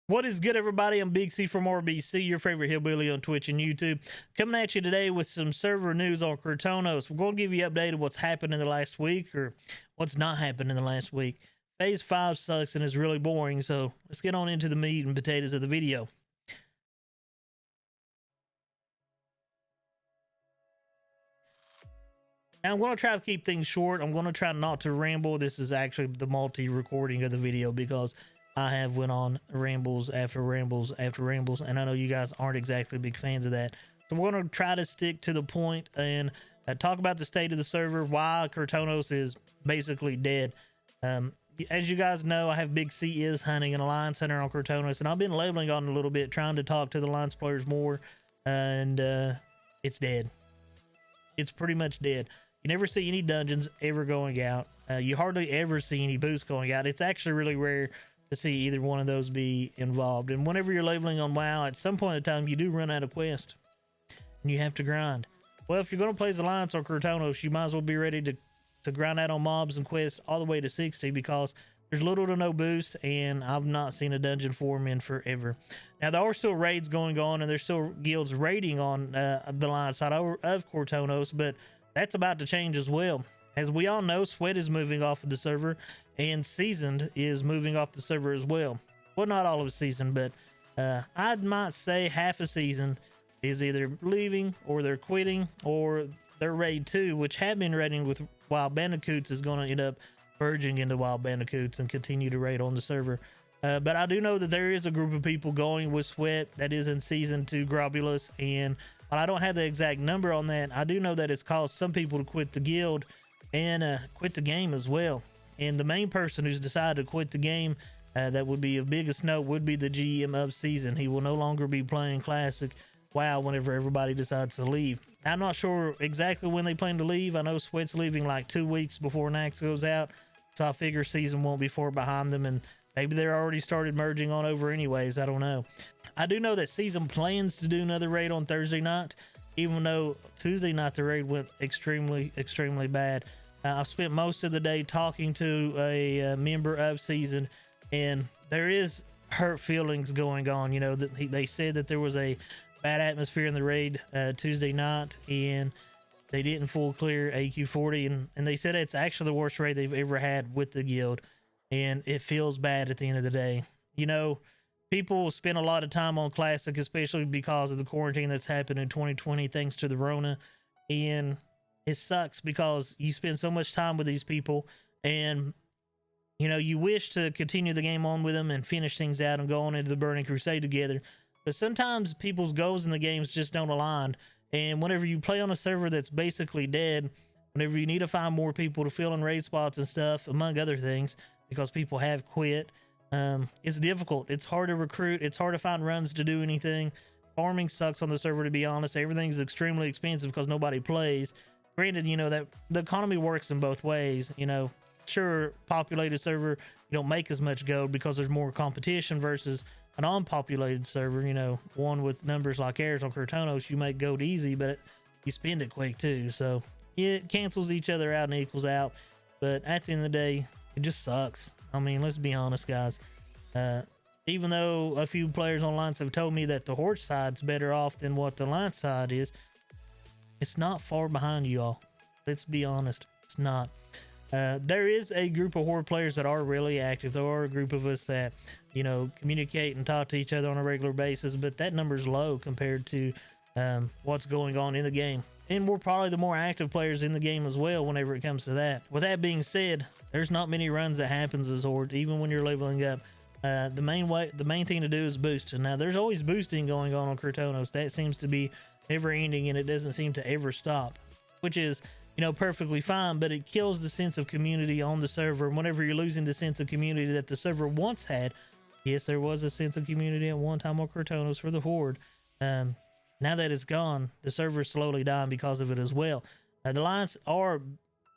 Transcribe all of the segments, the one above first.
What is good, everybody? I'm Big C from RBC, your favorite hillbilly on Twitch and YouTube. Coming at you today with some server news on Kirtonos. We're going to give you an update of what's happened in the last week or what's not happened in the last week. Phase 5 sucks and is really boring, so let's get on into the meat and potatoes of the video. Now, I'm going to try to keep things short. I'm going to try not to ramble. This is actually the multi-recording of the video because I have went on rambles after rambles after rambles, and I know you guys aren't exactly big fans of that. So we're going to try to stick to the point and talk about the state of the server, why Kirtonos is basically dead. As you guys know, I have Big C is hunting an Alliance Hunter on Kirtonos, and I've been leveling on it a little bit, trying to talk to the Alliance players more, and it's dead. It's pretty much dead. You never see any dungeons ever going out. You hardly ever see any boosts going out. It's actually really rare to see either one of those be involved. And whenever you're leveling on WoW, at some point in time, you do run out of quest and you have to grind. Well, if you're going to play as Alliance or Kirtonos, you might as well be ready to grind out on mobs and quests all the way to 60 because there's little to no boost, and I've not seen a dungeon form in forever. Now, there are still raids going on, and there's still guilds raiding on the Alliance side of Kirtonos, but that's about to change as well. As we all know, Sweat is moving off of the server, and Seasoned is moving off the server as well. Well, not all of Seasoned, but I might say half a season is either leaving or they're quitting or their raid 2, which have been raiding with Wild Bandicoots, is going to end up merging into Wild Bandicoots and continue to raid on the server. But I do know that there is a group of people going with Sweat that is in Season 2 Grobulus, and while I don't have the exact number on that, I do know that it's caused some people to quit the guild and quit the game as well. And the main person who's decided to quit the game, that would be of biggest note, would be the GM of Season. He will no longer be playing Classic WoW whenever everybody decides to leave. I'm not sure exactly when they plan to leave. I know Sweat's leaving like 2 weeks before Nax goes out, so I figure Season won't be far behind them, and maybe they're already started merging on over anyways. I don't know. I do know that Season plans to do another raid on Thursday night, even though Tuesday night the raid went extremely bad. I've spent most of the day talking to a member of Season, and there is hurt feelings going on. You know, that they said that there was a bad atmosphere in the raid Tuesday night, and they didn't full clear AQ40, and they said it's actually the worst raid they've ever had with the guild, and it feels bad at the end of the day. You know, people spend a lot of time on Classic, especially because of the quarantine that's happened in 2020 thanks to the Rona, and it sucks because you spend so much time with these people, and you know, you wish to continue the game on with them and finish things out and go on into the Burning Crusade together, but sometimes people's goals in the games just don't align. And whenever you play on a server that's basically dead, whenever you need to find more people to fill in raid spots and stuff, among other things, because people have quit, it's difficult. It's hard to recruit. It's hard to find runs to do anything. Farming sucks on the server, to be honest. Everything's extremely expensive because nobody plays. Granted, you know, that the economy works in both ways. You know, sure, populated server, you don't make as much gold because there's more competition versus an unpopulated server. You know, one with numbers like ours on Kirtonos, you make gold easy, but you spend it quick too. So yeah, it cancels each other out and equals out. But at the end of the day, it just sucks. I mean, let's be honest, guys. Even though a few players online have told me that the Horde side's better off than what the Alliance side is, it's not far behind you all. Let's be honest. It's not. There is a group of Horde players that are really active. There are a group of us that, you know, communicate and talk to each other on a regular basis, but that number's low compared to what's going on in the game. And we're probably the more active players in the game as well whenever it comes to that. With that being said, there's not many runs that happens as Horde, even when you're leveling up. The main thing to do is boost. And now there's always boosting going on Kirtonos. That seems to be never ending, and it doesn't seem to ever stop, which is, you know, perfectly fine, but it kills the sense of community on the server. And whenever you're losing the sense of community that the server once had, yes, there was a sense of community at one time on Kirtonos for the Horde. Now that it's gone, the server's slowly dying because of it as well. The Alliance are,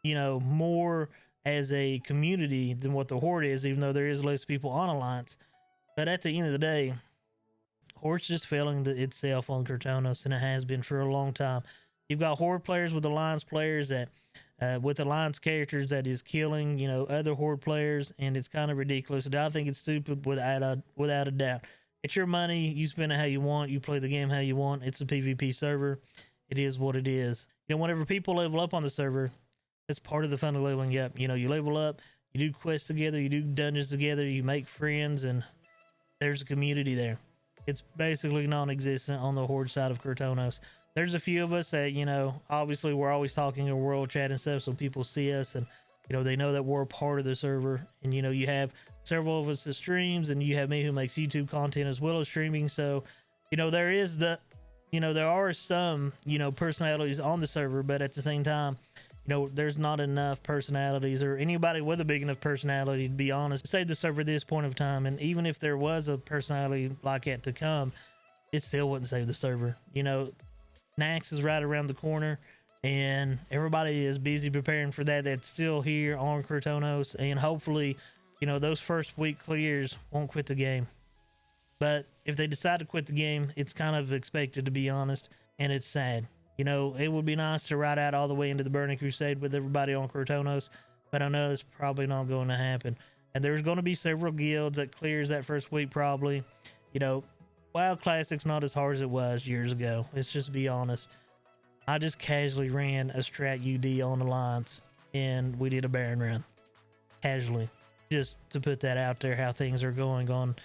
you know, more as a community than what the Horde is, even though there is less people on Alliance. But at the end of the day, Horde's just failing itself on Kirtonos, and it has been for a long time. You've got Horde players with Alliance players that with alliance characters that is killing, you know, other Horde players, and it's kind of ridiculous. And I think it's stupid without a doubt. It's your money. You spend it how you want. You play the game how you want. It's a PvP server. It is what it is. You know, whenever people level up on the server, it's part of the fun of leveling up. You know, you level up, you do quests together, you do dungeons together, you make friends, and there's a community there. It's basically non-existent on the Horde side of Kirtonos. There's a few of us that, you know, obviously we're always talking in world chat and stuff, so people see us and, you know, they know that we're a part of the server. And, you know, you have several of us that streams, and you have me who makes YouTube content as well as streaming. So, you know, there is the, you know, there are some, you know, personalities on the server, but at the same time, you know, there's not enough personalities or anybody with a big enough personality, to be honest, to save the server at this point of time. And even if there was a personality like that to come, it still wouldn't save the server. You know, Nax is right around the corner, and everybody is busy preparing for that. That's still here on Kirtonos, and hopefully, you know, those first week clears won't quit the game. But if they decide to quit the game, it's kind of expected, to be honest, and it's sad. You know, it would be nice to ride out all the way into the Burning Crusade with everybody on Kirtonos, but I know it's probably not going to happen. And there's going to be several guilds that clears that first week probably. You know, WoW Classic's not as hard as it was years ago. Let's just be honest. I just casually ran a strat UD on Alliance, and we did a Baron run. Casually. Just to put that out there, how things are going on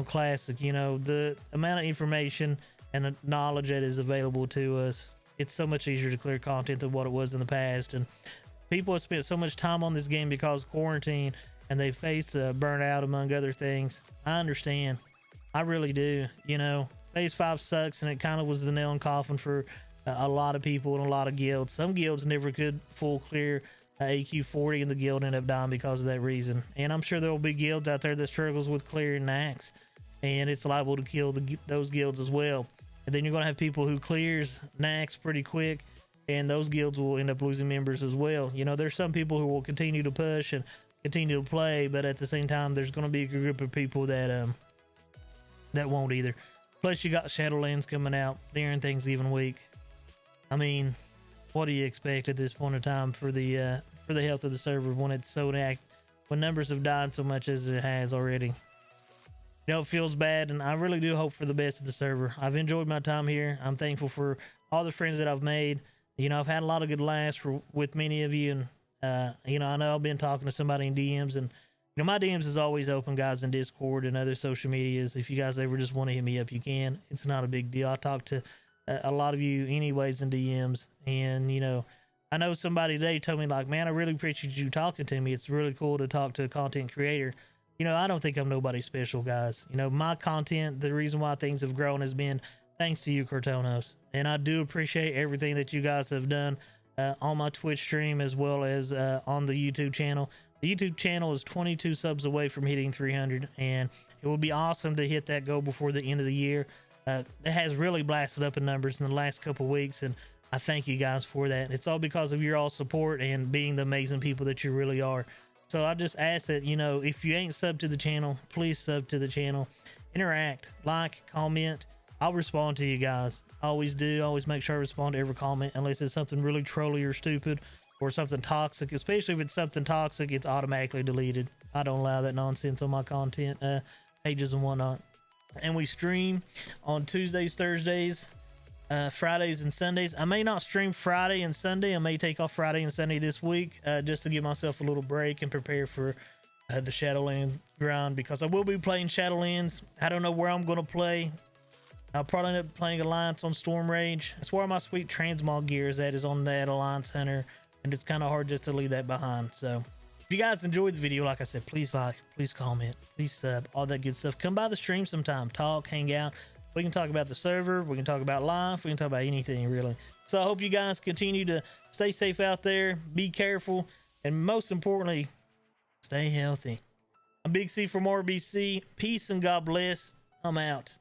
Classic. You know, the amount of information and the knowledge that is available to us, it's so much easier to clear content than what it was in the past. And people have spent so much time on this game because of quarantine, and they face burnout, among other things. I understand. I really do. You know, phase 5 sucks, and it kind of was the nail in the coffin for a lot of people and a lot of guilds. Some guilds never could full clear AQ40, and the guild ended up dying because of that reason. And I'm sure there will be guilds out there that struggles with clearing Nax, and it's liable to kill those guilds as well. And then you're going to have people who clears Nax pretty quick, and those guilds will end up losing members as well. You know, there's some people who will continue to push and continue to play, but at the same time, there's going to be a group of people that that won't either. Plus, you got Shadowlands coming out during Thanksgiving week. I mean, what do you expect at this point in time for the health of the server when it's so when numbers have died so much as it has already? You know, it feels bad, and I really do hope for the best of the server. I've enjoyed my time here. I'm thankful for all the friends that I've made. You know, I've had a lot of good laughs with many of you, and you know, I know I've been talking to somebody in DMs, and you know, my DMs is always open, guys, in Discord and other social medias. If you guys ever just want to hit me up, you can. It's not a big deal. I talk to a lot of you anyways in DMs, and you know, I know somebody today told me, like, man, I really appreciate you talking to me. It's really cool to talk to a content creator. You know, I don't think I'm nobody special, guys. You know, my content, the reason why things have grown has been thanks to you, Kirtonos. And I do appreciate everything that you guys have done on my Twitch stream, as well as on the YouTube channel. The YouTube channel is 22 subs away from hitting 300, and it would be awesome to hit that goal before the end of the year. It has really blasted up in numbers in the last couple weeks, and I thank you guys for that. It's all because of your all support and being the amazing people that you really are. So I just ask that, you know, if you ain't subbed to the channel, please sub to the channel. Interact, like, comment. I'll respond to you guys. I always do. I always make sure I respond to every comment, unless it's something really trolly or stupid or something toxic. Especially if it's something toxic, it's automatically deleted. I don't allow that nonsense on my content pages and whatnot. And we stream on Tuesdays, Thursdays, Fridays and Sundays. I may not stream Friday and Sunday. I may take off Friday and Sunday this week just to give myself a little break and prepare for the Shadowland grind, because I will be playing Shadowlands. I don't know where I'm going to play. I'll probably end up playing Alliance on Storm Rage. That's where my sweet transmog gear is at, is on that Alliance Hunter, and it's kind of hard just to leave that behind. So if you guys enjoyed the video, like I said, please like, please comment, please sub, all that good stuff. Come by the stream sometime, talk, hang out. We can talk about the server. We can talk about life. We can talk about anything, really. So I hope you guys continue to stay safe out there. Be careful. And most importantly, stay healthy. I'm Big C from RBC. Peace and God bless. I'm out.